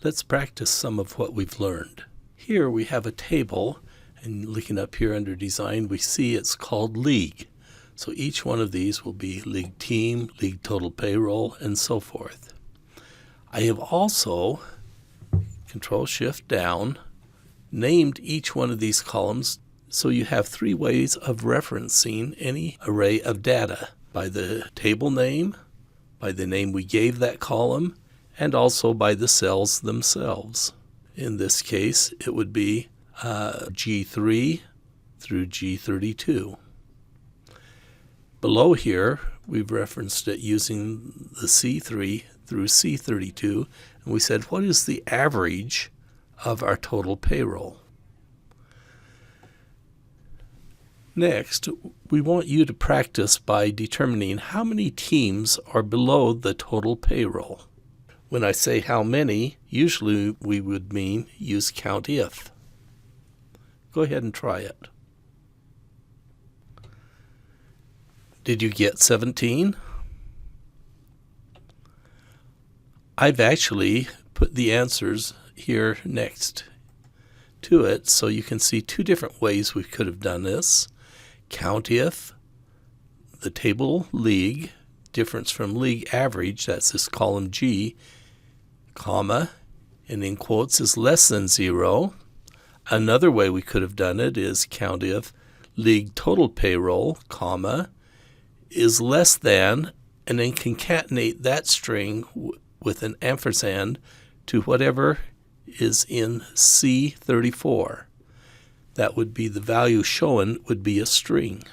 Let's practice some of what we've learned. Here we have a table, and looking up here under design, we see it's called league. So each one of these will be league team, league total payroll, and so forth. I have also, Control-Shift down, named each one of these columns so you have three ways of referencing any array of data: by the table name, by the name we gave that column, and also by the cells themselves. In this case, it would be G3 through G32. Below here, we've referenced it using the C3 through C32, and we said, what is the average of our total payroll? Next, we want you to practice by determining how many teams are below the total payroll. When I say how many, usually we would mean use COUNTIF. Go ahead and try it. Did you get 17? I've actually put the answers here next to it so you can see two different ways we could have done this. COUNTIF, the table league, difference from league average, that's this column G, comma, and in quotes is less than 0. Another way we could have done it is COUNTIF league total payroll, comma, is less than, and then concatenate that string with an ampersand to whatever is in C34. That would be the value shown would be a string.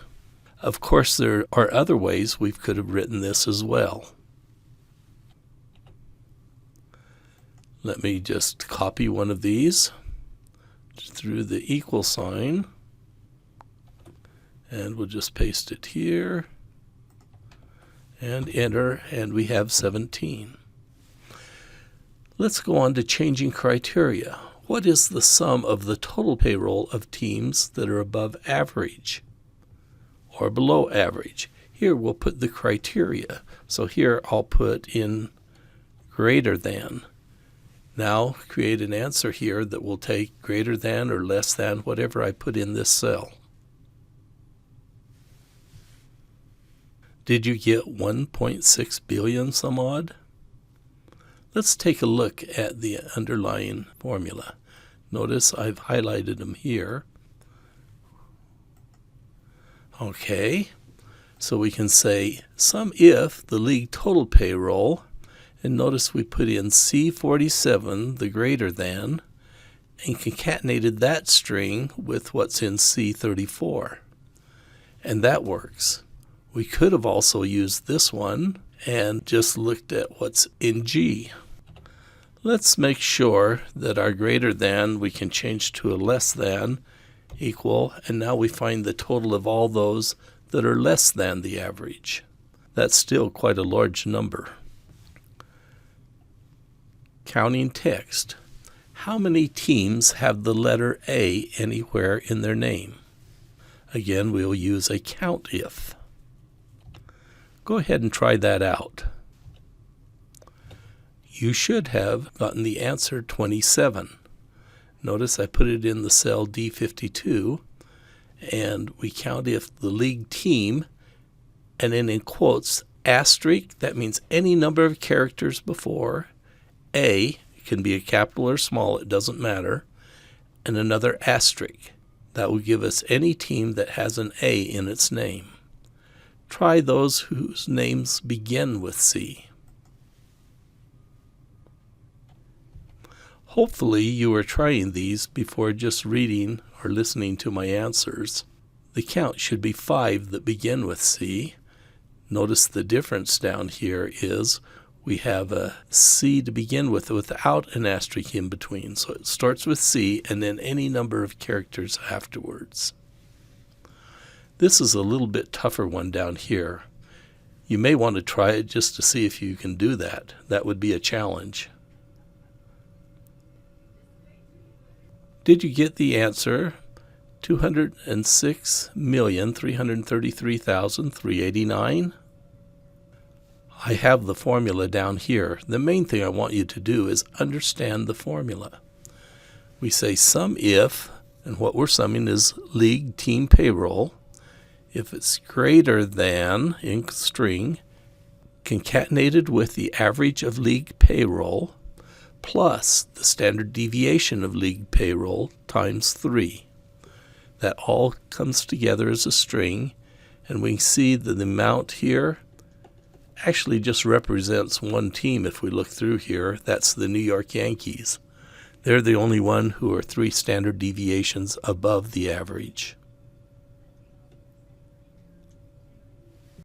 Of course, there are other ways we could have written this as well. Let me just copy one of these through the equal sign, and we'll just paste it here and enter, and we have 17. Let's go on to changing criteria. What is the sum of the total payroll of teams that are above average or below average? Here we'll put the criteria. So here I'll put in greater than. Now create an answer here that will take greater than or less than whatever I put in this cell. Did you get 1.6 billion some odd? Let's take a look at the underlying formula. Notice I've highlighted them here. Okay, so we can say sum if the league total payroll, and notice we put in C47, the greater than, and concatenated that string with what's in C34. And that works. We could have also used this one and just looked at what's in G. Let's make sure that our greater than we can change to a less than, equal, and now we find the total of all those that are less than the average. That's still quite a large number. Counting text. How many teams have the letter A anywhere in their name? Again, we'll use a COUNTIF. Go ahead and try that out. You should have gotten the answer 27. Notice I put it in the cell D52, and we COUNTIF the league team, and then in quotes, asterisk, that means any number of characters before, A, it can be a capital or small, it doesn't matter, and another asterisk. That will give us any team that has an A in its name. Try those whose names begin with C. Hopefully you are trying these before just reading or listening to my answers. The count should be 5 that begin with C. Notice the difference down here is we have a C to begin with without an asterisk in between. So it starts with C and then any number of characters afterwards. This is a little bit tougher one down here. You may want to try it just to see if you can do that. That would be a challenge. Did you get the answer? 206,333,389? I have the formula down here. The main thing I want you to do is understand the formula. We say sum if, and what we're summing is league team payroll. If it's greater than, in string, concatenated with the average of league payroll plus the standard deviation of league payroll times 3. That all comes together as a string, and we can see that the amount here actually just represents one team. If we look through here, that's the New York Yankees. They're the only one who are 3 standard deviations above the average.